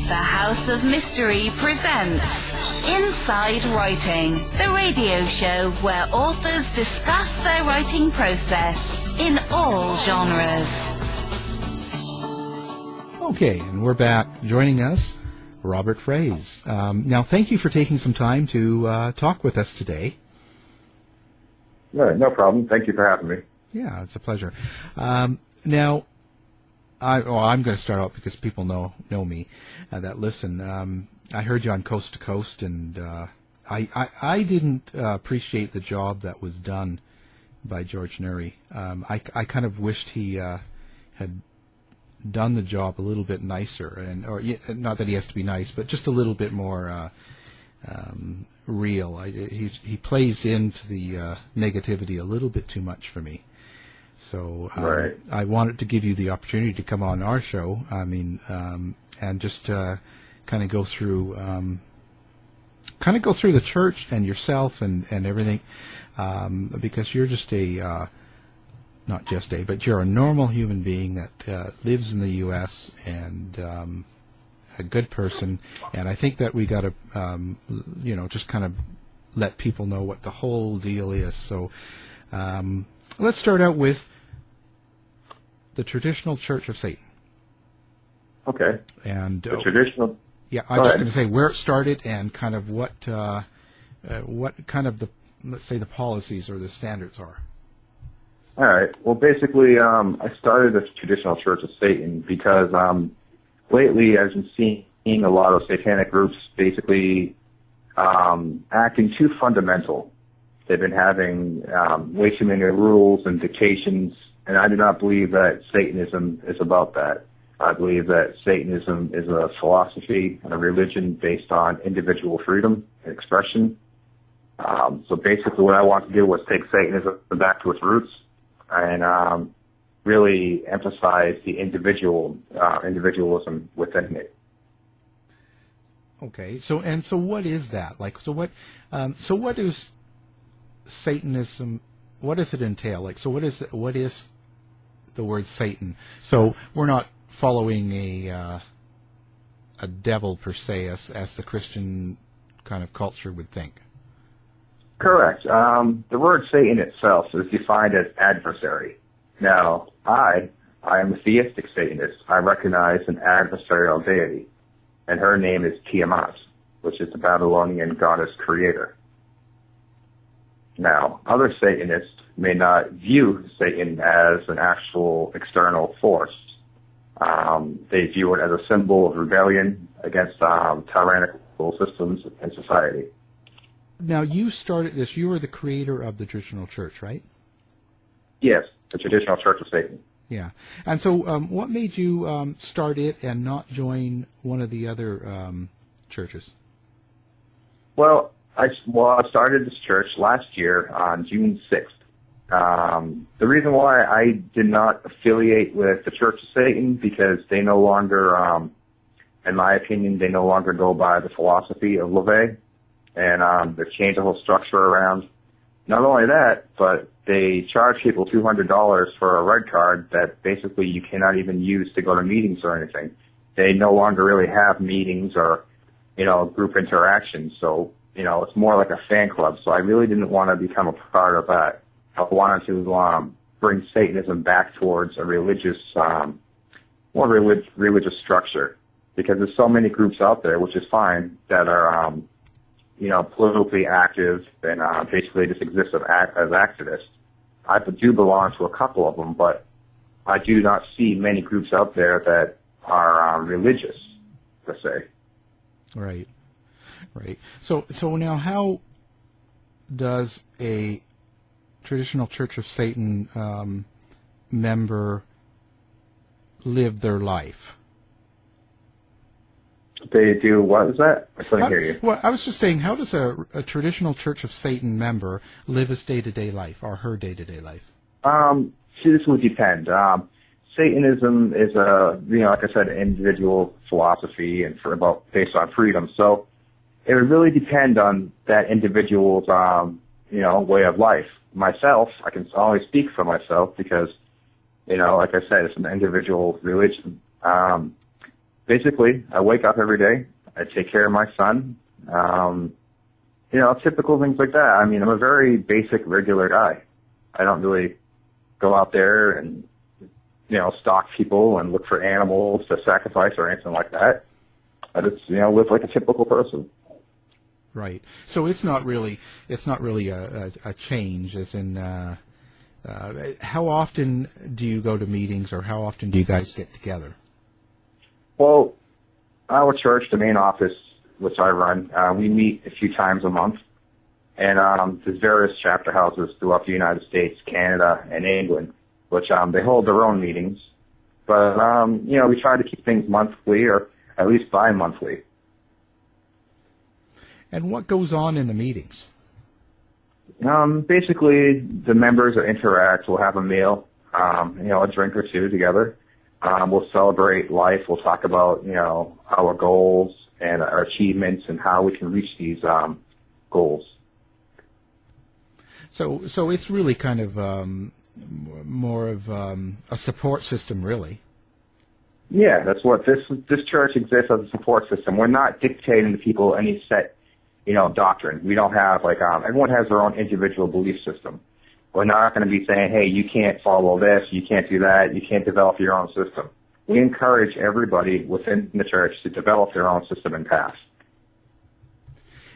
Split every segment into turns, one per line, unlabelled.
The House of Mystery presents Inside Writing, the radio show where authors discuss their writing process in all genres.
Okay, and we're back. Joining us, Robert Fraize. Now, thank you for taking some time to talk with us today.
No problem. Thank you for having me.
Yeah, it's a pleasure. Now, I'm going to start out because people know me that listen. I heard you on Coast to Coast, and I didn't appreciate the job that was done by George Noory. I kind of wished he had done the job a little bit nicer, or not that he has to be nice, but just a little bit more real. He plays into the negativity a little bit too much for me. So
right.
I wanted to give you the opportunity to come on our show. I mean, and just kind of go through the church and yourself and everything, because you're just but you're a normal human being that lives in the U.S. and a good person. And I think that we got to, just kind of let people know what the whole deal is. So let's start out with the traditional Church of Satan.
Okay.
And
the traditional.
Yeah, I'm just going to say where it started and kind of what kind of let's say the policies or the standards are.
All right. Well, basically, I started the traditional Church of Satan because lately I've been seeing a lot of satanic groups basically acting too fundamental. They've been having way too many rules and dictations, and I do not believe that Satanism is about that. I believe that Satanism is a philosophy and a religion based on individual freedom and expression. So basically what I want to do was take Satanism back to its roots and really emphasize the individualism within it.
Okay, so what is that? Like, so what is Satanism? What does it entail? Like, so what is the word Satan? So we're not following a devil per se, as the Christian kind of culture would think.
Correct. The word Satan itself is defined as adversary. Now, I am a theistic Satanist. I recognize an adversarial deity, and her name is Tiamat, which is the Babylonian goddess creator. Now, other Satanists may not view Satan as an actual external force. They view it as a symbol of rebellion against tyrannical systems in society.
Now, you started this. You were the creator of the traditional church, right?
Yes, the traditional Church of Satan.
Yeah. And so what made you start it and not join one of the other churches?
Well, I started this church last year on June 6th. The reason why I did not affiliate with the Church of Satan, because they no longer, in my opinion, they no longer go by the philosophy of LaVey. And they've changed the whole structure around. Not only that, but they charge people $200 for a red card that basically you cannot even use to go to meetings or anything. They no longer really have meetings or, group interactions. So, it's more like a fan club. So I really didn't want to become a part of that. I wanted to bring Satanism back towards a religious, more religious structure, because there's so many groups out there, which is fine, that are politically active and basically just exist as activists. I do belong to a couple of them, but I do not see many groups out there that are religious, per se.
Right. So now, how does a traditional Church of Satan member live their life?
They do, what was that? I couldn't hear you.
Well, I was just saying, how does a traditional Church of Satan member live his day-to-day life, or her day-to-day life?
This would depend. Satanism is like I said, an individual philosophy and based on freedom. So it would really depend on that individual's, way of life. Myself, I can only speak for myself because, like I said, it's an individual religion. basically, I wake up every day. I take care of my son. Typical things like that. I mean, I'm a very basic, regular guy. I don't really go out there and, stalk people and look for animals to sacrifice or anything like that. I just, live like a typical person.
Right. So it's not really a change, as in, how often do you go to meetings, or how often do you guys get together?
Well, our church, the main office, which I run, we meet a few times a month. And there's various chapter houses throughout the United States, Canada, and England, which they hold their own meetings. But, we try to keep things monthly, or at least bi-monthly.
And what goes on in the meetings?
Basically, the members will interact. We'll have a meal, a drink or two together. We'll celebrate life. We'll talk about, our goals and our achievements and how we can reach these goals.
So it's really kind of more of a support system, really.
Yeah, that's what this church exists as a support system. We're not dictating to people any set, doctrine. We don't have everyone has their own individual belief system. We're not going to be saying, hey, you can't follow this, you can't do that, you can't develop your own system. We encourage everybody within the church to develop their own system and path.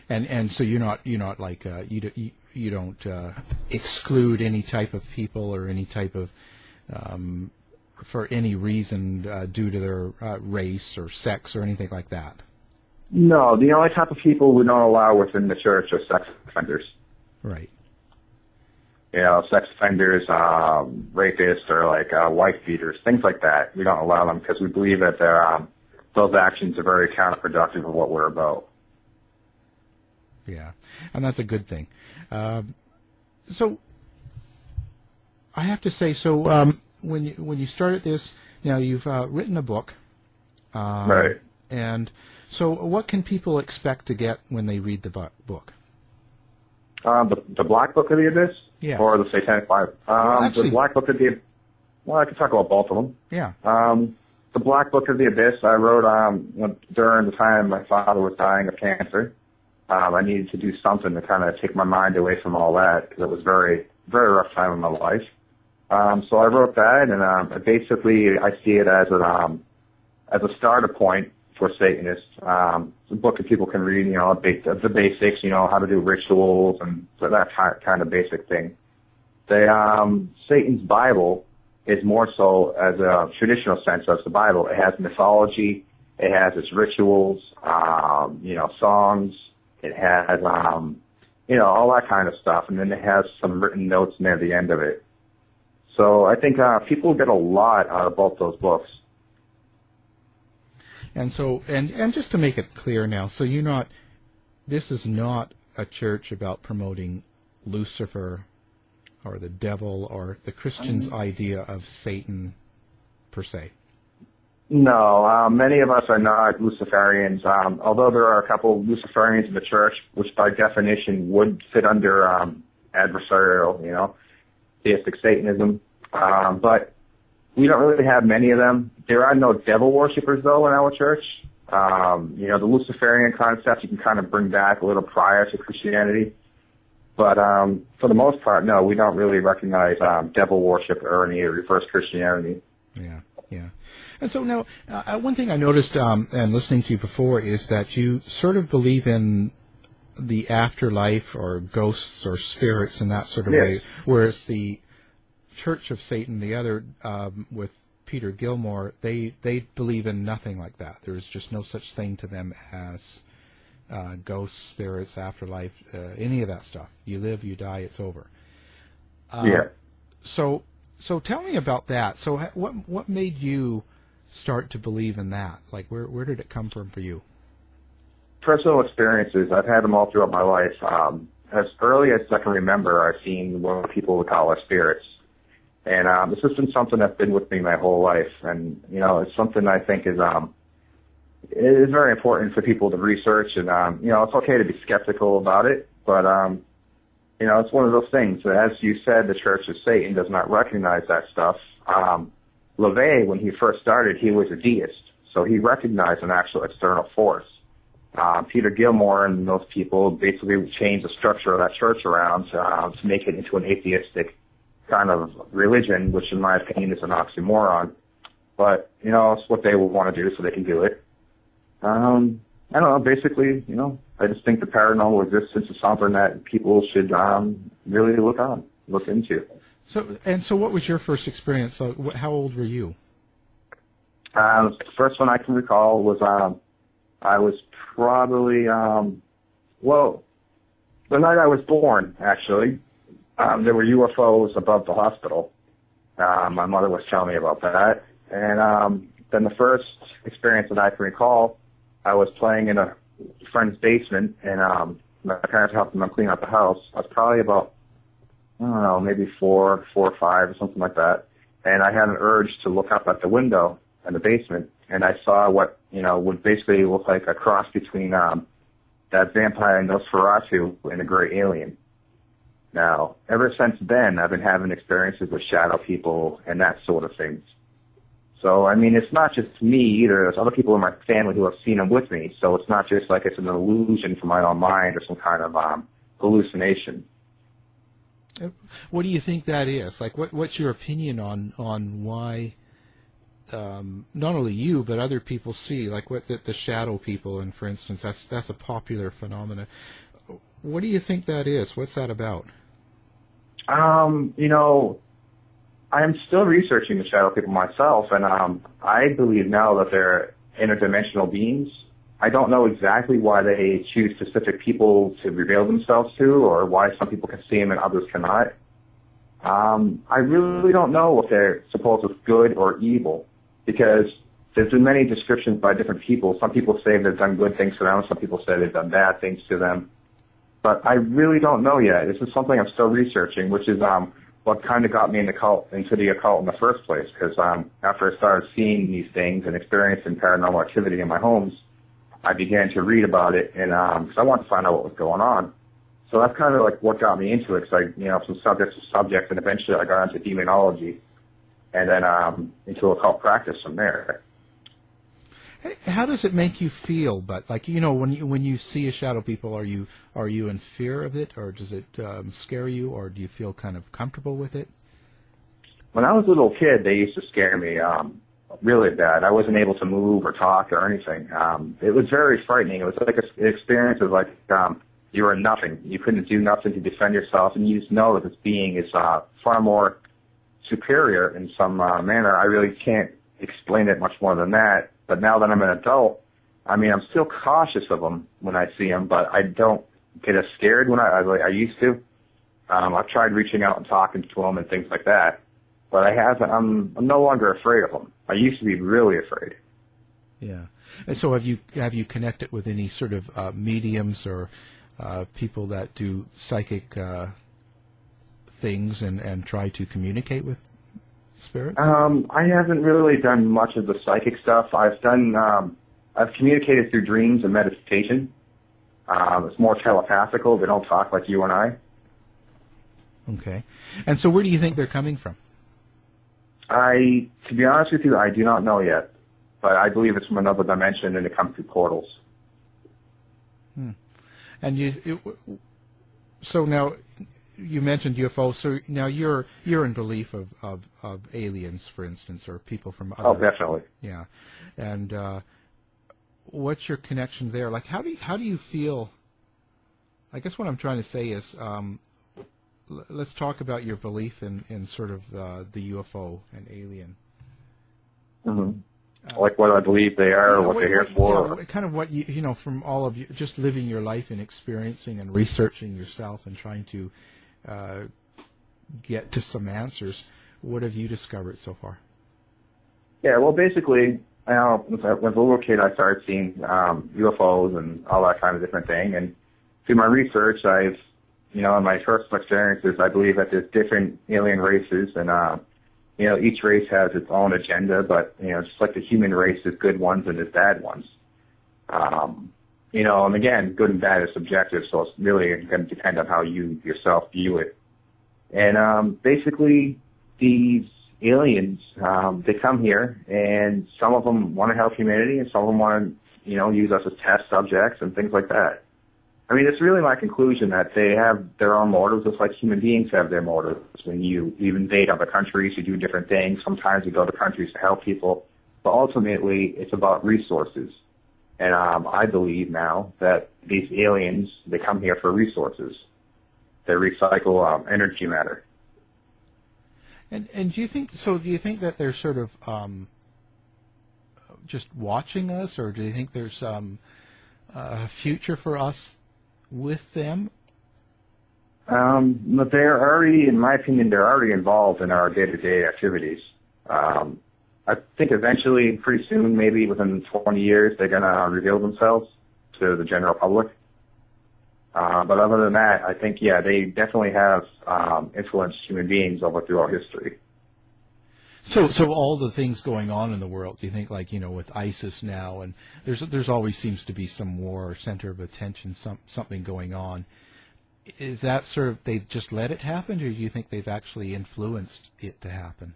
And so you're not like you don't exclude any type of people or any type of for any reason due to their race or sex or anything like that.
No, the only type of people we don't allow within the church are sex offenders.
Right.
Sex offenders, rapists, or wife beaters, things like that. We don't allow them because we believe that those actions are very counterproductive of what we're about.
Yeah, and that's a good thing. So I have to say, when you started this, now you've written a book,
right?
And so, what can people expect to get when they read the book?
The Black Book of the Abyss,
yes,
or the Satanic Bible.
Actually,
the Black Book of the I can talk about both of them.
Yeah.
The Black Book of the Abyss I wrote during the time my father was dying of cancer. I needed to do something to kind of take my mind away from all that because it was very, very rough time in my life. So I wrote that, and basically I see it as a starter point for Satanists. It's a book that people can read, the basics, how to do rituals and that kind of basic thing. Satan's Bible is more so as a traditional sense of the Bible. It has mythology, it has its rituals, songs. It has, all that kind of stuff, and then it has some written notes near the end of it. So I think people get a lot out of both those books.
And so, and just to make it clear now, so this is not a church about promoting Lucifer or the devil or the Christian's idea of Satan per se.
No, many of us are not Luciferians, although there are a couple of Luciferians in the church, which by definition would fit under adversarial, theistic Satanism. But we don't really have many of them. There are no devil worshippers, though, in our church. The Luciferian concept you can kind of bring back a little prior to Christianity. But for the most part, no, we don't really recognize devil worship or any reverse Christianity.
Yeah. Yeah. And so now, one thing I noticed and listening to you before is that you sort of believe in the afterlife or ghosts or spirits in that sort of way, whereas the Church of Satan, the other with Peter Gilmore, they believe in nothing like that. There's just no such thing to them as ghosts, spirits, afterlife, any of that stuff. You live, you die, it's over. So tell me about that. So what made you start to believe in that? Like, where did it come from for you?
Personal experiences. I've had them all throughout my life. As early as I can remember, I've seen what people would call spirits. And this has been something that's been with me my whole life. And, it's something I think is it is very important for people to research. And, it's okay to be skeptical about it. But, it's one of those things. As you said, the Church of Satan does not recognize that stuff. LaVey, when he first started, he was a deist. So he recognized an actual external force. Peter Gilmore and those people basically changed the structure of that church around to make it into an atheistic kind of religion, which in my opinion is an oxymoron. But, it's what they would want to do, so they can do it. I don't know, basically, I just think the paranormal existence is something that people should really look into.
So what was your first experience? How old were you?
The first one I can recall was I was probably, the night I was born, actually. There were UFOs above the hospital. My mother was telling me about that. And then the first experience that I can recall, I was playing in a friend's basement, and my parents helped them clean out the house. I was probably about, I don't know, maybe 4 or 5 or something like that. And I had an urge to look up at the window in the basement, and I saw what, would basically look like a cross between that vampire Nosferatu and a great alien. Now, ever since then, I've been having experiences with shadow people and that sort of things. So, it's not just me either. There's other people in my family who have seen them with me. So it's not just like it's an illusion from my own mind or some kind of hallucination.
What do you think that is? Like, what's your opinion on why not only you but other people see, like what the shadow people, and for instance, that's a popular phenomenon. What do you think that is? What's that about? I'm still researching the shadow people myself, and I believe now that they're interdimensional beings. I don't know exactly why they choose specific people to reveal themselves to, or why some people can see them and others cannot. I really don't know if they're supposed to be good or evil, because there's been many descriptions by different people. Some people say they've done good things to them, some people say they've done bad things to them. But I really don't know yet. This is something I'm still researching, which is what kind of got me into the occult in the first place, because after I started seeing these things and experiencing paranormal activity in my homes, I began to read about it, and because I wanted to find out what was going on. So that's kind of like what got me into it, because from subject to subject, and eventually I got into demonology, and then into occult practice from there. How does it make you feel? But when you see a shadow people, are you in fear of it, or does it scare you, or do you feel kind of comfortable with it?
When I was a little kid, they used to scare me really bad. I wasn't able to move or talk or anything. It was very frightening. It was like an experience of like you were nothing. You couldn't do nothing to defend yourself, and you just know that this being is far more superior in some manner. I really can't explain it much more than that. But now that I'm an adult, I'm still cautious of them when I see them, but I don't get as scared when I used to. I've tried reaching out and talking to them and things like that, but I'm no longer afraid of them. I used to be really afraid.
Yeah. And so have you connected with any sort of mediums or people that do psychic things and try to communicate with spirits? I haven't really done much of the psychic stuff. I've communicated through dreams and meditation. It's more telepathical. They don't talk like you and I. Okay. And so where do you think they're coming from?
To be honest with you, I do not know yet. But I believe it's from another dimension, and it comes through portals.
And so now you mentioned UFOs. So now you're in belief of aliens, for instance, or people from other.
Oh, definitely.
Yeah. And what's your connection there? Like, how do you feel? I guess what I'm trying to say is, let's talk about your belief in sort of the UFO and alien.
Mm-hmm. Like what I believe they are, or what they're here for.
Yeah, kind of what you from all of you, just living your life and experiencing and researching yourself and trying to get to some answers. What have you discovered so far? Yeah, well, basically, when I was a little kid, I started seeing UFOs and all that kind of different thing. And through my research, in my first experiences, I believe that there's different alien races, and each race has its own agenda, but, just like the human race, there's good ones and there's bad ones. And again, good and bad is subjective, so it's really going to depend on how you yourself view it. And basically, these
aliens, they come here, and some of them want to help humanity, and some of them want to, use us as test subjects and things like that. I mean, it's really my conclusion that they have their own motives, just like human beings have their motives. When you invade other countries, you do different things. Sometimes you go to countries to help people, but ultimately it's about resources. And I believe now that these aliens, they come here for resources. They recycle energy matter.
And do you think so? Do you think that they're sort of just watching us, or do you think there's a future for us with them?
But they're already, in my opinion, they're already involved in our day-to-day activities. I think eventually, pretty soon, maybe within 20 years, they're going to reveal themselves to the general public. But other than that, I think, yeah, they definitely have influenced human beings over throughout history.
So all the things going on in the world, do you think, like, with ISIS now, and there's always seems to be some war, center of attention, something going on. Is that sort of, they just let it happen, or do you think they've actually influenced it to happen?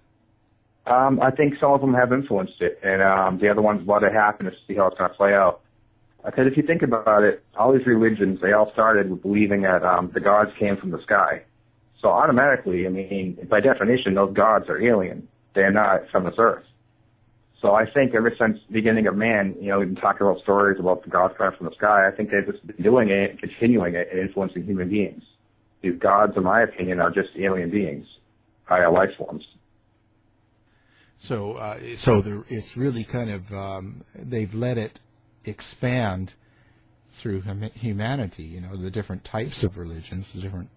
I think some of them have influenced it, and the other ones let it happen to see how it's going to play out. Because if you think about it, all these religions, they all started with believing that the gods came from the sky. So automatically, I mean, by definition, those gods are alien. They're not from this earth. So I think ever since the beginning of man, we've been talking about stories about the gods coming from the sky. I think they've just been doing it and continuing it and influencing human beings. These gods, in my opinion, are just alien beings, higher life forms.
So it's really kind of, they've let it expand through humanity, the different types of religions, the different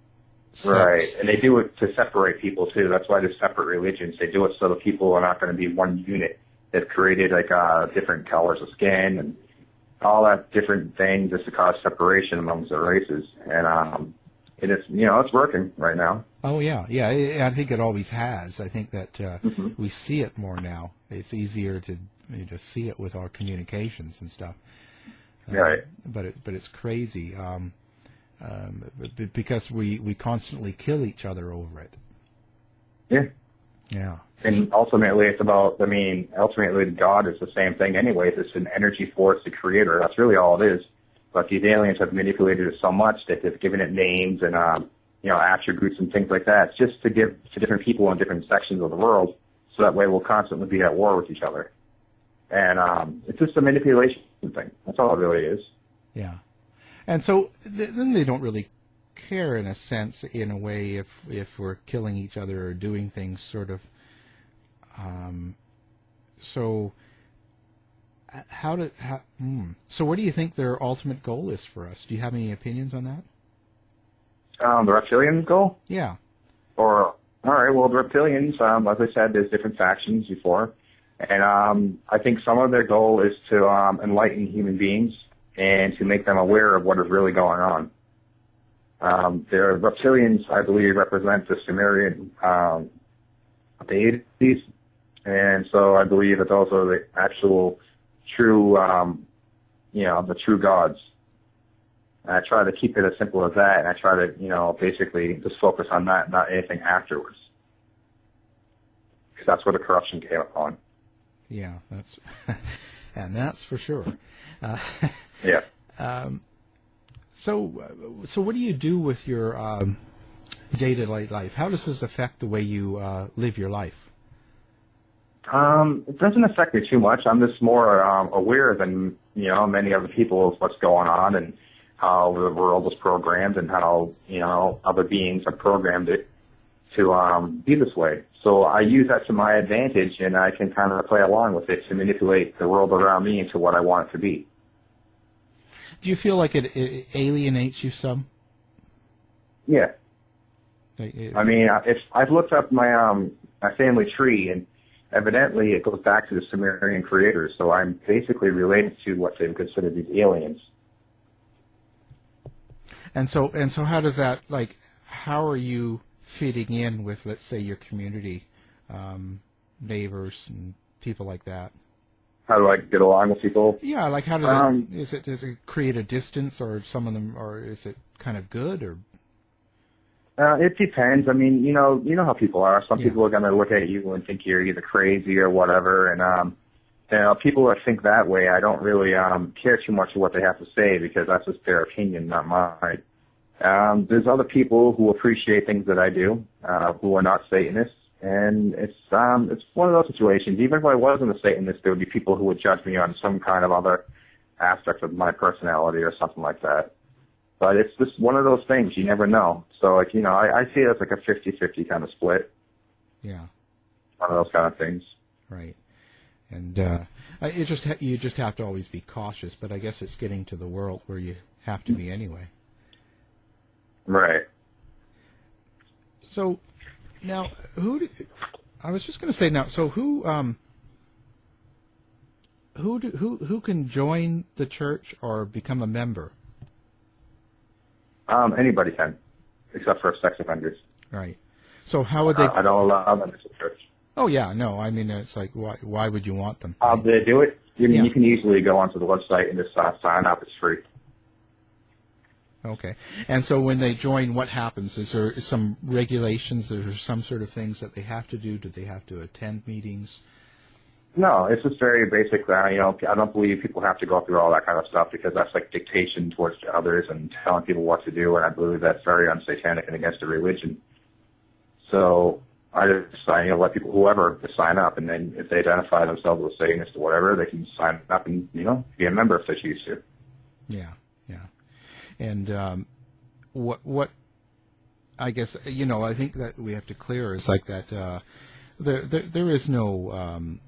sects.
Right, and they do it to separate people, too. That's why there's separate religions. They do it so that people are not going to be one unit. They've created, different colors of skin and all that different things just to cause separation amongst the races. And it is, it's working right now.
Oh, yeah. I think it always has. I think that we see it more now. It's easier to see it with our communications and stuff.
Right.
But it's crazy because we constantly kill each other over it.
Yeah.
Yeah.
And ultimately, it's about, ultimately God is the same thing anyways. It's an energy force, the creator. That's really all it is. But these aliens have manipulated it so much that they've given it names and, attributes and things like that. It's just to give to different people in different sections of the world, so that way we'll constantly be at war with each other. And it's just a manipulation thing. That's all it really is.
Yeah. And so then they don't really care, in a sense, in a way, if we're killing each other or doing things sort of. So what do you think their ultimate goal is for us? Do you have any opinions on that?
The reptilians' goal?
Yeah.
All right, well, the reptilians, as I said, there's different factions before. And I think some of their goal is to enlighten human beings and to make them aware of what is really going on. The reptilians, I believe, represent the Sumerian deities. And so I believe that those are the actual true, the true gods. And I try to keep it as simple as that, and I try to, basically just focus on that, not anything afterwards. Because that's where the corruption came upon.
Yeah, that's for sure.
Yeah.
So what do you do with your day-to-day life? How does this affect the way you live your life?
It doesn't affect me too much. I'm just more aware than many other people of what's going on and how the world is programmed and how other beings have programmed it to be this way. So I use that to my advantage, and I can kind of play along with it to manipulate the world around me into what I want it to be.
Do you feel like it alienates you some?
Yeah. If I've looked up my family tree, and evidently it goes back to the Sumerian creators, so I'm basically related to what they consider these aliens. And so
how does that, how are you fitting in with, let's say, your community, neighbors and people like that?
How do I get along with people?
Yeah, how does does it create a distance, or some of them, or is it kind of good, or?
It depends. I mean, you know how people are. Some people are going to look at you and think you're either crazy or whatever. And, people that think that way, I don't really care too much of what they have to say because that's just their opinion, not mine. There's other people who appreciate things that I do, who are not Satanists. And it's one of those situations. Even if I wasn't a Satanist, there would be people who would judge me on some kind of other aspect of my personality or something like that. But it's just one of those things. You never know. So, like, I see it as like a 50-50 kind of split.
Yeah.
One of those kind of things.
Right. And you just have to always be cautious. But I guess it's getting to the world where you have to be anyway.
Right.
So, now, I was just going to say now, so who can join the church or become a member?
Anybody can, except for sex offenders.
Right. So how would they?
I don't allow them to church.
Oh yeah, no. I mean, it's like why would you want them?
How they do it? You can easily go onto the website and just sign up. It's free.
Okay. And so when they join, what happens? Is there some regulations? Is there some sort of things that they have to do? Do they have to attend meetings?
No, it's just very basic. I don't believe people have to go through all that kind of stuff because that's like dictation towards others and telling people what to do, and I believe that's very unsatanic and against the religion. So I just let people, whoever, to sign up, and then if they identify themselves as Satanist or whatever, they can sign up and be a member if they choose to.
Yeah, yeah. And what I guess I think that we have to clear is like that. There is no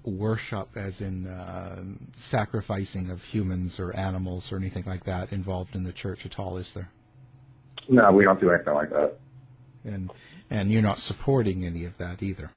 worship, as in sacrificing of humans or animals or anything like that, involved in the church at all, is there?
No, we don't do anything like that.
And you're not supporting any of that either.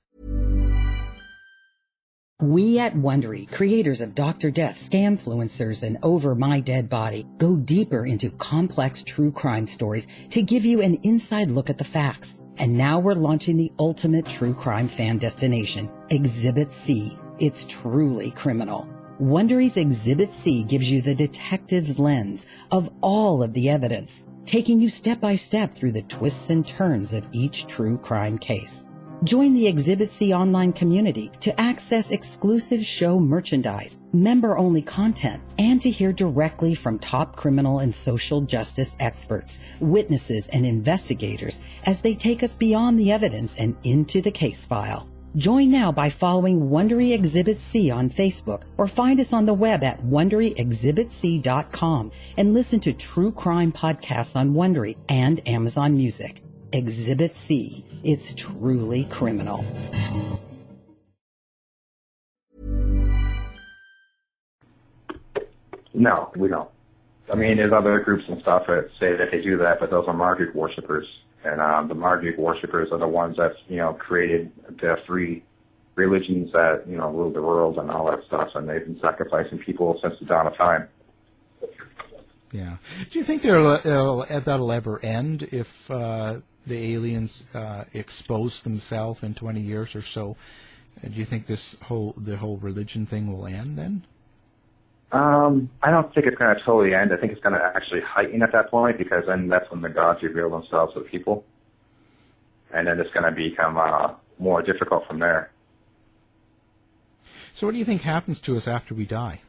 We at Wondery, creators of Dr. Death, Scamfluencers, and Over My Dead Body, go deeper into complex true crime stories to give you an inside look at the facts. And now we're launching the ultimate true crime fan destination, Exhibit C. It's truly criminal. Wondery's Exhibit C gives you the detective's lens of all of the evidence, taking you step by step through the twists and turns of each true crime case. Join the Exhibit C online community to access exclusive show merchandise, member-only content, and to hear directly from top criminal and social justice experts, witnesses, and investigators as they take us beyond the evidence and into the case file. Join now by following Wondery Exhibit C on Facebook or find us on the web at WonderyExhibitC.com and listen to true crime podcasts on Wondery and Amazon Music. Exhibit C. It's truly criminal.
No, we don't. I mean, there's other groups and stuff that say that they do that, but those are Marduk worshippers. And the Marduk worshippers are the ones that, created the three religions that, rule the world and all that stuff. And they've been sacrificing people since the dawn of time.
Yeah. Do you think that'll ever end if the aliens expose themselves in 20 years or so? Do you think the whole religion thing will end then?
I don't think it's going to totally end. I think it's going to actually heighten at that point because then that's when the gods reveal themselves to the people. And then it's going to become more difficult from there.
So what do you think happens to us after we die?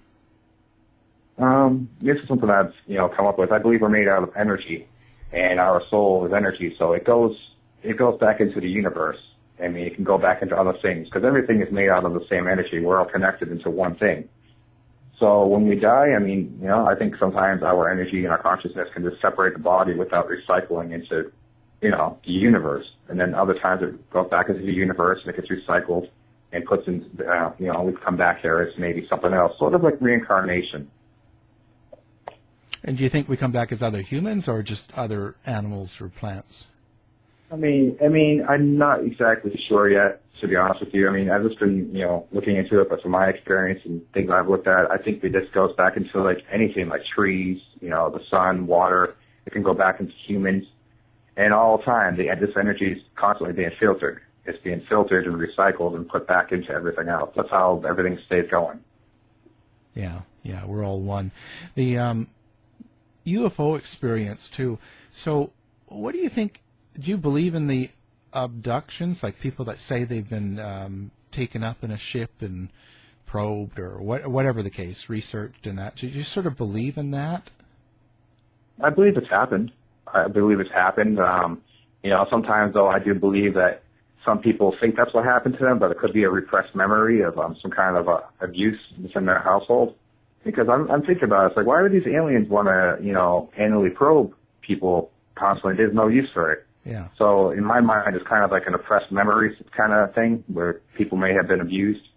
This is something I've, come up with. I believe we're made out of energy, and our soul is energy, so it goes back into the universe. I mean, it can go back into other things because everything is made out of the same energy. We're all connected into one thing. So when we die, I mean, I think sometimes our energy and our consciousness can just separate the body without recycling into, the universe. And then other times it goes back into the universe and it gets recycled and puts in, we come back here as maybe something else, sort of like reincarnation.
And do you think we come back as other humans or just other animals or plants?
I mean, I'm not exactly sure yet, to be honest with you. I mean, I've just been, looking into it, but from my experience and things I've looked at, I think it just goes back into like anything, like trees, the sun, water. It can go back into humans, and all the time, this energy is constantly being filtered. It's being filtered and recycled and put back into everything else. That's how everything stays going.
Yeah, we're all one. The UFO experience too. So what do you think? Do you believe in the abductions, like people that say they've been taken up in a ship and probed, or whatever the case, researched and that? Do you sort of believe in that?
I believe it's happened. Sometimes, though, I do believe that some people think that's what happened to them, but it could be a repressed memory of some kind of abuse within their household. Because I'm thinking about it, it's like, why would these aliens want to, annually probe people constantly? There's no use for it.
Yeah.
So in my mind, it's kind of like an oppressed memory kind of thing where people may have been abused,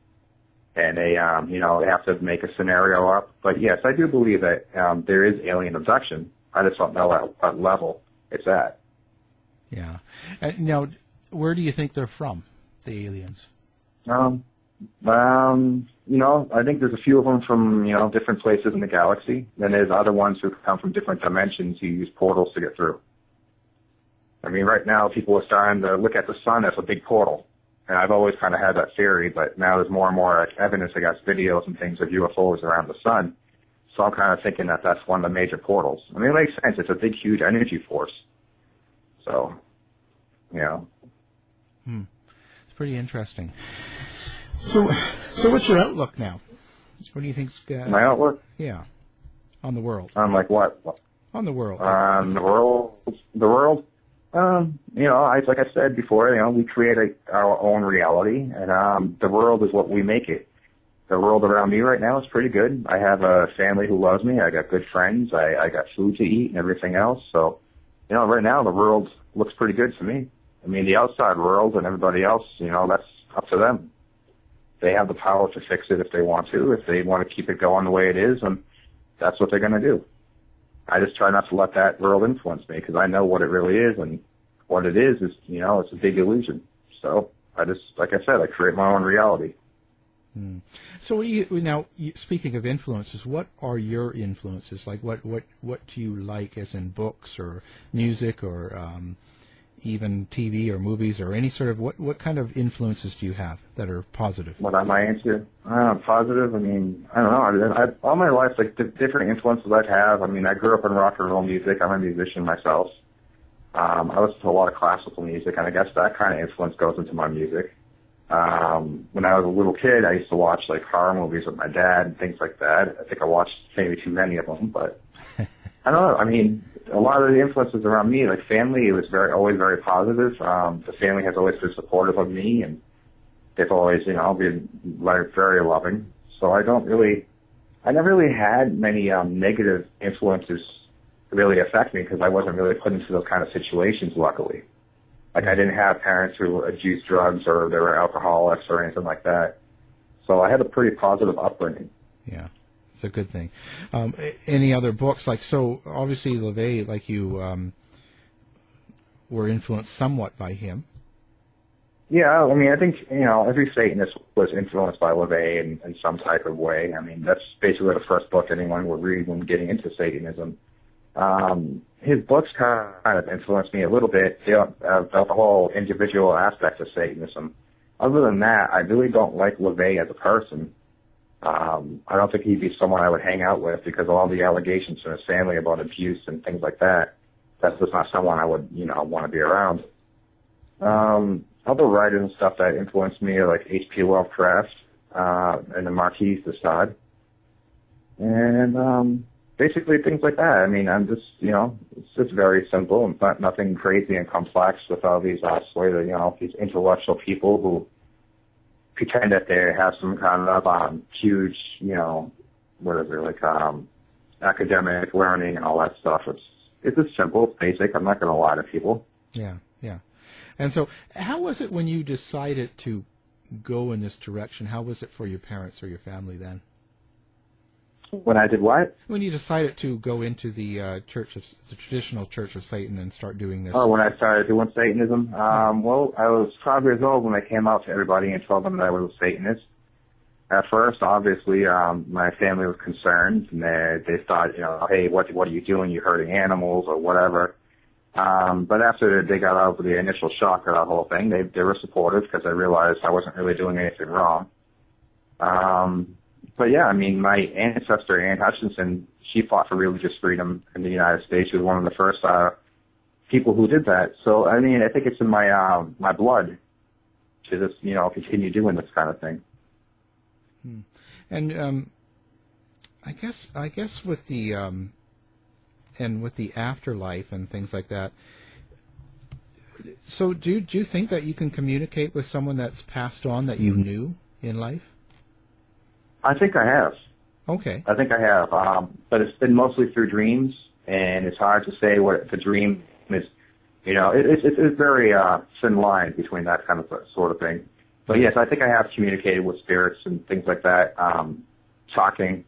and they have to make a scenario up. But yes, I do believe that there is alien abduction. I just don't know at what level it's at.
Yeah. Now, where do you think they're from, the aliens?
I think there's a few of them from, different places in the galaxy. Then there's other ones who come from different dimensions who use portals to get through. I mean, right now people are starting to look at the sun as a big portal. And I've always kind of had that theory, but now there's more and more evidence, I guess, videos and things of UFOs around the sun. So I'm kind of thinking that that's one of the major portals. I mean, it makes sense. It's a big, huge energy force. So,
It's pretty interesting. So what's your outlook now? What do you think's
my outlook?
Yeah, on the world.
On like what?
On the world.
The world. Like I said before, we create our own reality, and the world is what we make it. The world around me right now is pretty good. I have a family who loves me. I got good friends. I got food to eat and everything else. So, right now the world looks pretty good to me. I mean, the outside world and everybody else, that's up to them. They have the power to fix it if they want to. If they want to keep it going the way it is, and that's what they're going to do. I just try not to let that world influence me, because I know what it really is, and what it is, it's a big illusion. So I just, like I said, I create my own reality.
So speaking of influences, what are your influences? Like what do you like, as in books or music or even TV or movies, or any sort of, what kind of influences do you have that are positive?
What am I into? Positive? I mean, I don't know. All my life, like, the different influences I have. I mean, I grew up in rock and roll music. I'm a musician myself. I listen to a lot of classical music, and I guess that kind of influence goes into my music. When I was a little kid, I used to watch, like, horror movies with my dad and things like that. I think I watched maybe too many of them, but I don't know. I mean, a lot of the influences around me, like family, it was always very positive. The family has always been supportive of me, and they've always, been very loving. So I never really had many negative influences really affect me, because I wasn't really put into those kind of situations, luckily. Like, I didn't have parents who abused drugs or they were alcoholics or anything like that. So I had a pretty positive upbringing.
Yeah. It's a good thing. Any other books? Like, so obviously LaVey, like you, were influenced somewhat by him.
Yeah, I mean, I think, every Satanist was influenced by LaVey in some type of way. I mean, that's basically the first book anyone would read when getting into Satanism. His books kind of influenced me a little bit about the whole individual aspect of Satanism. Other than that, I really don't like LaVey as a person. I don't think he'd be someone I would hang out with, because of all the allegations from his family about abuse and things like that. That's just not someone I would, want to be around. Other writers and stuff that influenced me are like H.P. Lovecraft, and the Marquis de Sade. And, basically things like that. I mean, I'm just, it's just very simple and not nothing crazy and complex with all these, these intellectual people who pretend that they have some kind of huge, academic learning and all that stuff. It's just simple, it's basic. I'm not going to lie to people.
Yeah, yeah. And so, how was it when you decided to go in this direction? How was it for your parents or your family then?
When I did what?
When you decided to go into the traditional Church of Satan and start doing this.
Oh, when I started doing Satanism? Well, I was 12 years old when I came out to everybody and told them that I was a Satanist. At first, obviously, my family was concerned, and they thought, hey, what are you doing? You're hurting animals or whatever. But after they got over the initial shock of that whole thing, they were supportive, because I realized I wasn't really doing anything wrong. But yeah, I mean, my ancestor, Ann Hutchinson, she fought for religious freedom in the United States. She was one of the first people who did that. So, I mean, I think it's in my my blood to just, continue doing this kind of thing.
And I guess with the and with the afterlife and things like that. So do you think that you can communicate with someone that's passed on that you knew in life?
I think I have.
Okay.
I think I have, but it's been mostly through dreams, and it's hard to say what the dream is. It's very thin line between that kind of sort of thing. But yes, I think I have communicated with spirits and things like that, talking.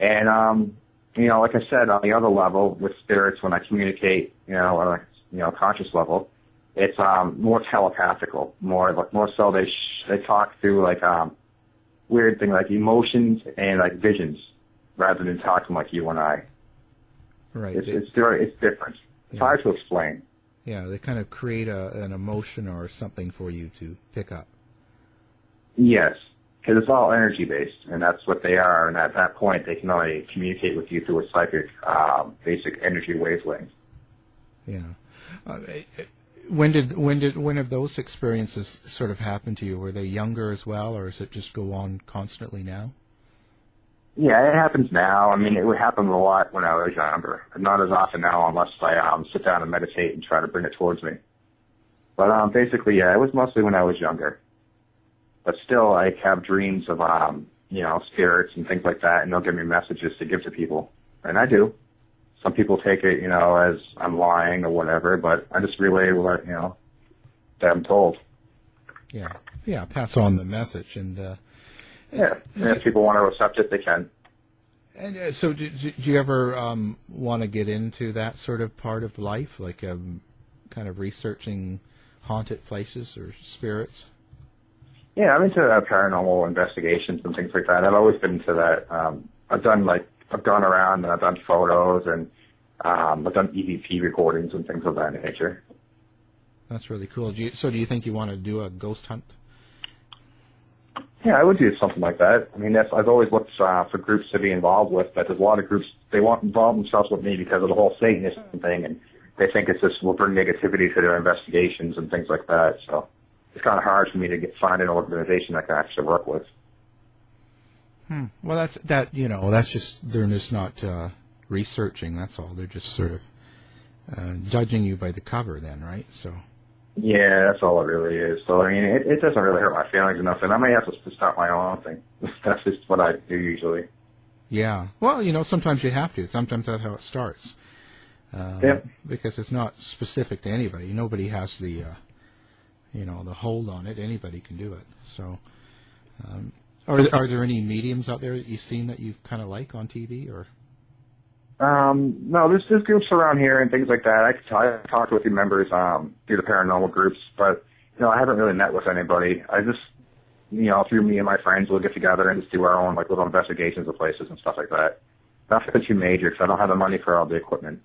And, like I said, on the other level with spirits, when I communicate, on a conscious level, it's more telepathical, more so they talk through like weird things like emotions and like visions rather than talking like you and I.
Right.
It's different. It's hard to explain.
Yeah, they kind of create an emotion or something for you to pick up.
Yes, because it's all energy-based, and that's what they are. And at that point, they can only communicate with you through a psychic, basic energy wavelength.
Yeah. When have those experiences sort of happened to you? Were they younger as well, or does it just go on constantly now?
Yeah, it happens now. I mean, it would happen a lot when I was younger. Not as often now unless I sit down and meditate and try to bring it towards me. But basically, yeah, it was mostly when I was younger. But still, I have dreams of, spirits and things like that, and they'll give me messages to give to people. And I do. Some people take it, as I'm lying or whatever, but I just relay what, that I'm told.
Yeah. Yeah, pass on the message. And
yeah, and if people want to accept it, they can.
And so do you ever want to get into that sort of part of life, like kind of researching haunted places or spirits?
Yeah, I'm into paranormal investigations and things like that. I've always been into that. I've gone around and I've done photos and I've done EVP recordings and things of that nature.
That's really cool. Do you think you want to do a ghost hunt?
Yeah, I would do something like that. I mean, I've always looked for groups to be involved with, but there's a lot of groups, they want to involve themselves with me because of the whole Satanism thing, and they think it's just will bring negativity to their investigations and things like that. So it's kind of hard for me to find an organization I can actually work with.
Well, that's just, they're just not researching, that's all. They're just sort of judging you by the cover then, right? So. Yeah,
that's all it really is. So, I mean, it doesn't really hurt my feelings enough, and I may have to start my own thing. That's just what I do usually.
Yeah. Well, sometimes you have to. Sometimes that's how it starts. Because it's not specific to anybody. Nobody has the hold on it. Anybody can do it. So, are there any mediums out there that you've seen that you kind of like on TV or?
No, there's groups around here and things like that. I talked with the members through the paranormal groups, but I haven't really met with anybody. I just through me and my friends, we'll get together and just do our own like little investigations of places and stuff like that. Nothing too major because I don't have the money for all the equipment.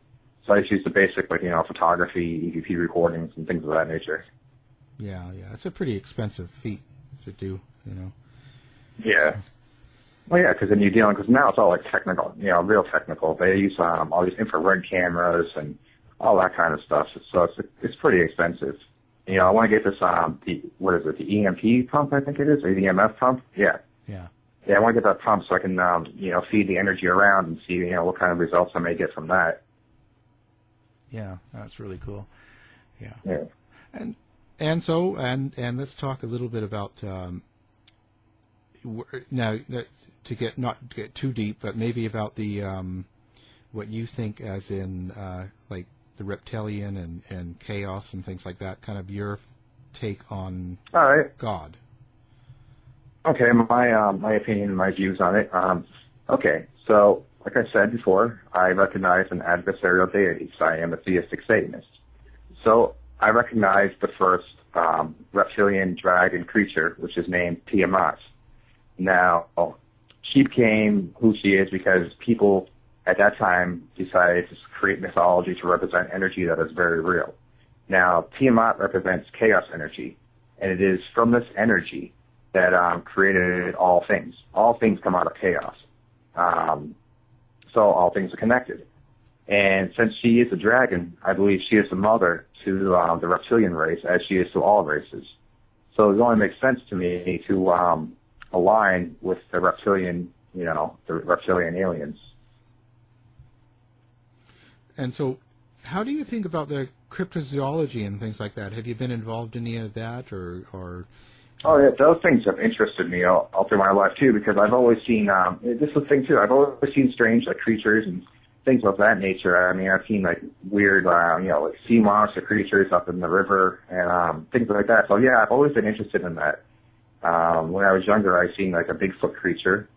So I just use the basic photography, EVP recordings and things of that nature.
Yeah, it's a pretty expensive feat to do,
Yeah. Well, yeah, because then you're dealing, because now it's all like technical, real technical. They use all these infrared cameras and all that kind of stuff. So it's pretty expensive. I want to get this, the EMP pump, I think it is, or the EMF pump? Yeah.
Yeah.
Yeah, I want to get that pump so I can, feed the energy around and see, what kind of results I may get from that.
Yeah, that's really cool. Yeah.
Yeah.
And so let's talk a little bit about, now, to not get too deep, but maybe about the what you think as in like the reptilian and chaos and things like that, kind of your take on
all right.
God.
Okay, my opinion and my views on it. Okay, so like I said before, I recognize an adversarial deity, so I am a theistic Satanist. So I recognize the first reptilian dragon creature, which is named Tiamat. Now, she became who she is because people at that time decided to create mythology to represent energy that is very real. Now, Tiamat represents chaos energy, and it is from this energy that created all things. All things come out of chaos. So all things are connected. And since she is a dragon, I believe she is the mother to the reptilian race, as she is to all races. So it only makes sense to me to align with the reptilian, the reptilian aliens.
And so, how do you think about the cryptozoology and things like that? Have you been involved in any of that, or?
Oh, yeah, those things have interested me all through my life too, because I've always seen this is the thing too. I've always seen strange creatures and things of that nature. I mean, I've seen weird, sea monster creatures up in the river and things like that. So yeah, I've always been interested in that. When I was younger, I seen a Bigfoot creature,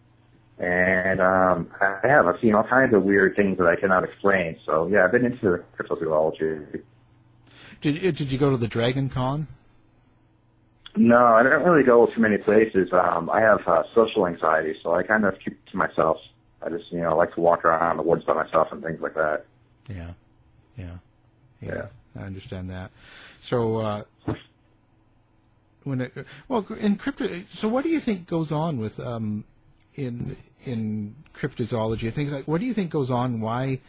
and I've seen all kinds of weird things that I cannot explain. So yeah, I've been into cryptozoology.
Did you go to the Dragon Con?
No, I don't really go to many places. I have social anxiety, so I kind of keep it to myself. I just, like to walk around the woods by myself and things like that.
Yeah. I understand that. So, in crypto, so what do you think goes on with in cryptozoology? Things what do you think goes on? Why,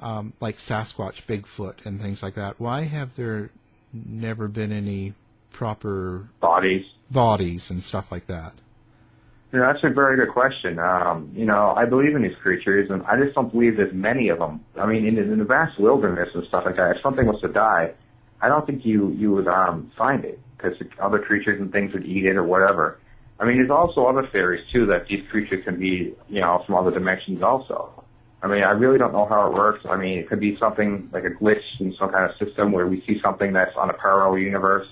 like Sasquatch, Bigfoot, and things like that? Why have there never been any proper bodies and stuff like that?
That's a very good question. I believe in these creatures, and I just don't believe there's many of them. I mean, in the vast wilderness and stuff like that, if something was to die, I don't think you would find it, because other creatures and things would eat it or whatever. I mean, there's also other theories, too, that these creatures can be, from other dimensions also. I mean, I really don't know how it works. I mean, it could be something like a glitch in some kind of system where we see something that's on a parallel universe.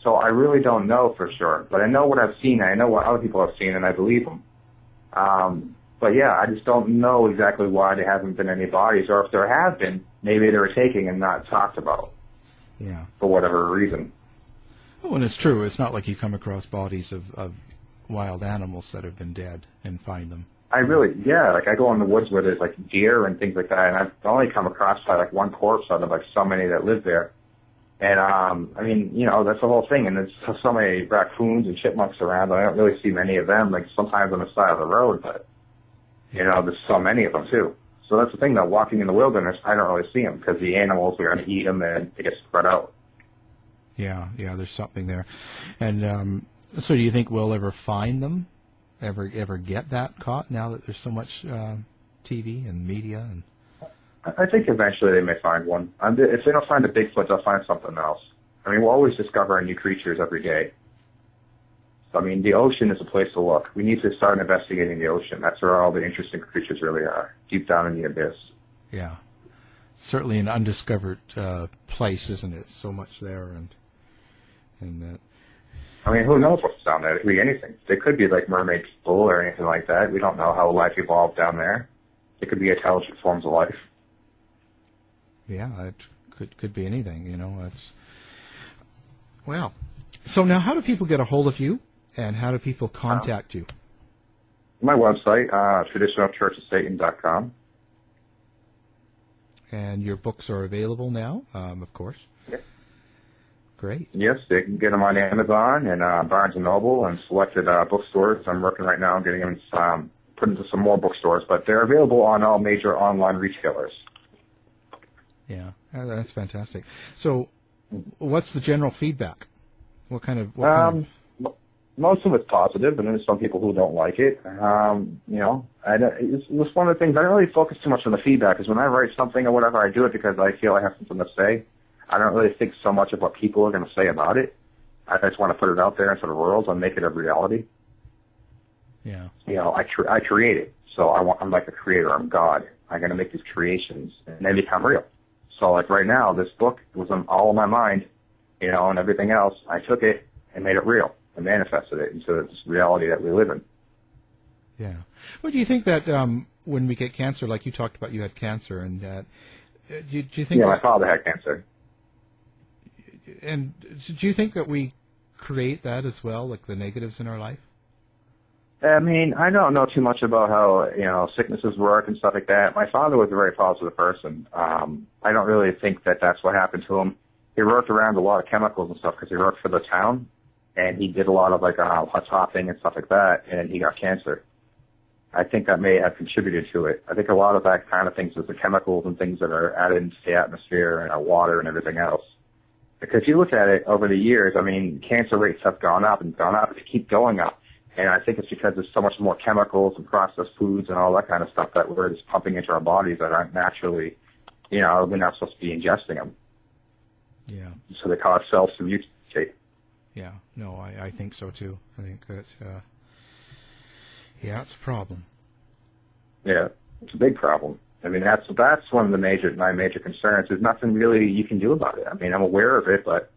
So I really don't know for sure, but I know what I've seen. I know what other people have seen, and I believe them. But yeah, I just don't know exactly why there haven't been any bodies, or if there have been, maybe they were taken and not talked about.
Yeah.
For whatever reason.
Oh, and it's true. It's not like you come across bodies of wild animals that have been dead and find them.
I go in the woods where there's deer and things like that, and I've only come across one corpse out of so many that live there. And, I mean, that's the whole thing. And there's so many raccoons and chipmunks around. I don't really see many of them, sometimes on the side of the road, but, there's so many of them, too. So that's the thing, though. Walking in the wilderness, I don't really see them because the animals are going to eat them and they get spread out.
Yeah, there's something there. And so do you think we'll ever find them? Ever get that caught now that there's so much TV and media and...
I think eventually they may find one. If they don't find a Bigfoot, they'll find something else. I mean, we're always discovering new creatures every day. So, I mean, the ocean is a place to look. We need to start investigating the ocean. That's where all the interesting creatures really are, deep down in the abyss.
Yeah. Certainly an undiscovered place, isn't it? So much there. And that.
I mean, who knows what's down there? It could be anything. They could be mermaid people or anything like that. We don't know how life evolved down there. It could be intelligent forms of life.
Yeah, it could be anything, It's well. So now, how do people get a hold of you, and how do people contact you?
My website, traditionalchurchofsatan.com.
And your books are available now, of course.
Yes.
Great.
Yes, they can get them on Amazon and Barnes & Noble and selected bookstores. I'm working right now on getting them put into some more bookstores, but they're available on all major online retailers.
Yeah, that's fantastic. So, what's the general feedback? What kind of?
Most of it's positive, and there's some people who don't like it. It's one of the things I don't really focus too much on the feedback. Because when I write something or whatever, I do it because I feel I have something to say. I don't really think so much of what people are going to say about it. I just want to put it out there into the world and make it a reality.
Yeah.
I create it, so I'm like a creator. I'm God. I'm going to make these creations, and they become real. So, right now, this book was all in my mind, and everything else. I took it and made it real and manifested it into this reality that we live in.
Yeah. Well, do you think that when we get cancer, like you talked about, you had cancer, and do you think?
Yeah, my father had cancer.
And do you think that we create that as well, like the negatives in our life?
I mean, I don't know too much about how, sicknesses work and stuff like that. My father was a very positive person. I don't really think that that's what happened to him. He worked around a lot of chemicals and stuff because he worked for the town, and he did a lot of hot topping and stuff like that, and he got cancer. I think that may have contributed to it. I think a lot of that kind of things is the chemicals and things that are added into the atmosphere and our water and everything else. Because you look at it over the years, I mean, cancer rates have gone up and gone up. They keep going up. And I think it's because there's so much more chemicals and processed foods and all that kind of stuff that we're just pumping into our bodies that aren't naturally, you know, we're not supposed to be ingesting them.
Yeah.
So they cause cells to mutate.
Yeah. No, I think so too. I think that, yeah, it's a problem.
Yeah, it's a big problem. I mean, that's one of my major concerns. There's nothing really you can do about it. I mean, I'm aware of it, but,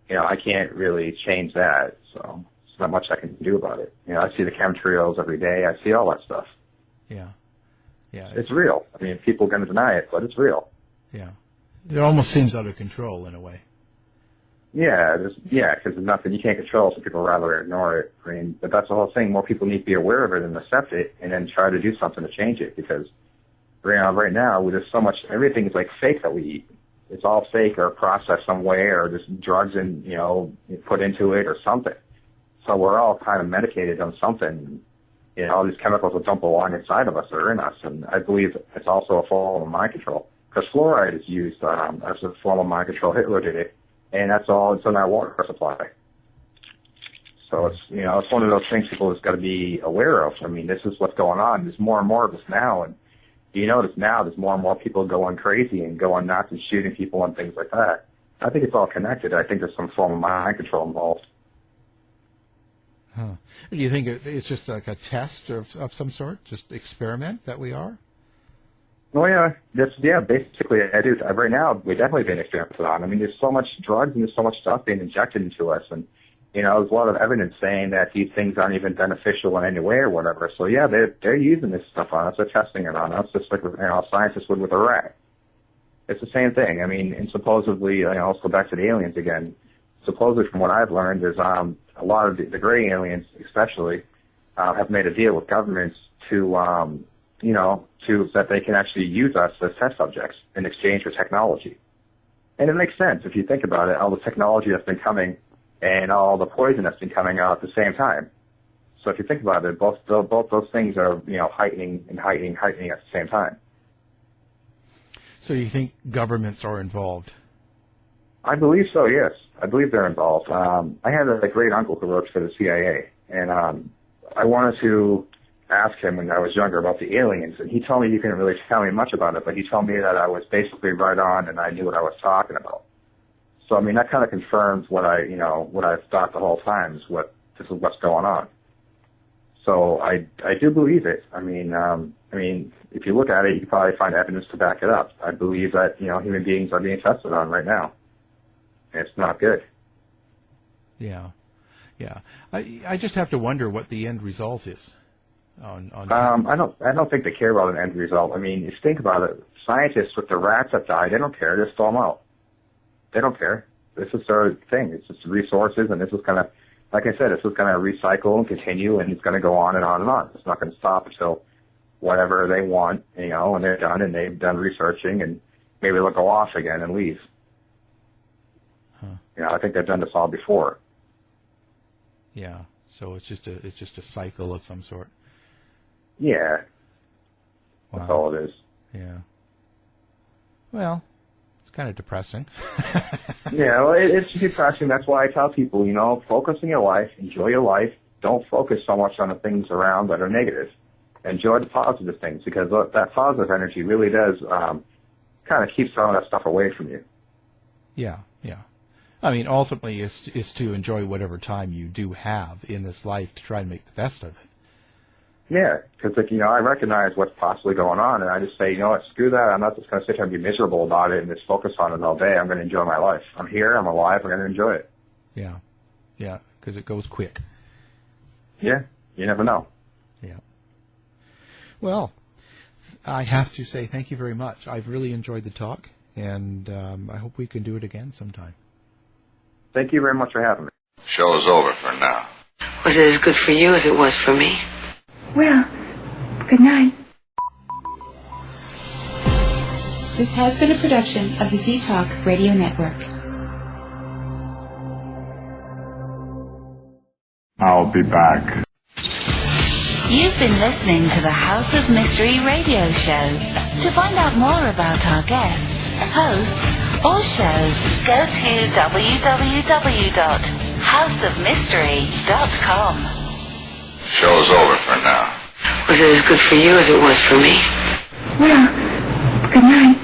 you know, I can't really change that. So there's not much I can do about it. You know, I see the chemtrails every day. I see all that stuff.
Yeah. Yeah.
It's real. I mean, people are going to deny it, but it's real.
Yeah. It almost seems out of control in a way.
Yeah, because there's nothing you can't control, so people rather ignore it. I mean, but that's the whole thing. More people need to be aware of it and accept it, and then try to do something to change it. Because right now, there's so much, everything's like fake that we eat. It's all fake or processed some way, or just drugs and put into it or something. So we're all kind of medicated on something. You know, all these chemicals that don't belong inside of us or in us, and I believe it's also a form of mind control. Because fluoride is used as a form of mind control. Hitler did it. And that's all it's in our water supply. So it's, you know, it's one of those things people just got to be aware of. I mean, this is what's going on. There's more and more of this now. And you notice now there's more and more people going crazy and going nuts and shooting people and things like that. I think it's all connected. I think there's some form of mind control involved.
Huh. Do you think it's just like a test of some sort, just experiment that we are?
Oh, yeah. Basically, I do. Right now, we're definitely being experimented on. I mean, there's so much drugs and there's so much stuff being injected into us. And, you know, there's a lot of evidence saying that these things aren't even beneficial in any way or whatever. So, yeah, they're using this stuff on us. They're testing it on us, just like, scientists would with a rat. It's the same thing. I mean, and supposedly, let's go back to the aliens again. Supposedly, from what I've learned, there's a lot of the gray aliens, especially, have made a deal with governments to that they can actually use us as test subjects in exchange for technology. And it makes sense if you think about it, all the technology that's been coming and all the poison that's been coming out at the same time. So if you think about it, both those things are, heightening at the same time.
So you think governments are involved?
I believe so, yes. I believe they're involved. I had a great uncle who worked for the CIA, and I wanted to ask him when I was younger about the aliens, and he told me he couldn't really tell me much about it, but he told me that I was basically right on and I knew what I was talking about. So, I mean, that kind of confirms what I've thought the whole time is this is what's going on. So I do believe it. I mean, if you look at it, you can probably find evidence to back it up. I believe that, human beings are being tested on right now. And it's not good.
Yeah. Yeah. I just have to wonder what the end result is. I
don't think they care about an end result. I mean, if you think about it, scientists with the rats that died, they don't care. They just throw them out. They don't care. This is their thing. It's just resources, and this is kind of, like I said, this is going to recycle and continue, and it's going to go on and on and on. It's not going to stop until whatever they want, and they're done, and they've done researching, and maybe they'll go off again and leave. Huh. I think they've done this all before.
Yeah. So it's just a cycle of some sort.
Yeah.
Wow.
That's all it is.
Yeah. Well, it's kind of depressing.
Yeah, well, it's depressing. That's why I tell people, focus on your life, enjoy your life. Don't focus so much on the things around that are negative. Enjoy the positive things, because that positive energy really does kind of keep some of that stuff away from you. Yeah,
yeah. I mean, ultimately, it's to enjoy whatever time you do have in this life to try and make the best of it.
Yeah, because, I recognize what's possibly going on, and I just say, what, screw that. I'm not just going to sit here and be miserable about it and just focus on it all day. I'm going to enjoy my life. I'm here. I'm alive. I'm going to enjoy it.
Yeah, yeah, because it goes quick.
Yeah, you never know.
Yeah. Well, I have to say thank you very much. I've really enjoyed the talk, and I hope we can do it again sometime.
Thank you very much for having me.
Show is over for now.
Was it as good for you as it was for me?
Well, good night.
This has been a production of the Z-Talk Radio Network.
I'll be back.
You've been listening to the House of Mystery radio show. To find out more about our guests, hosts, or show, go to www.houseofmystery.com.
Show's over for now.
Was it as good for you as it was for me?
Well, good night.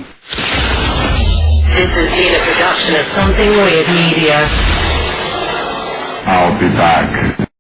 This has been a production of Something Weird Media.
I'll be back.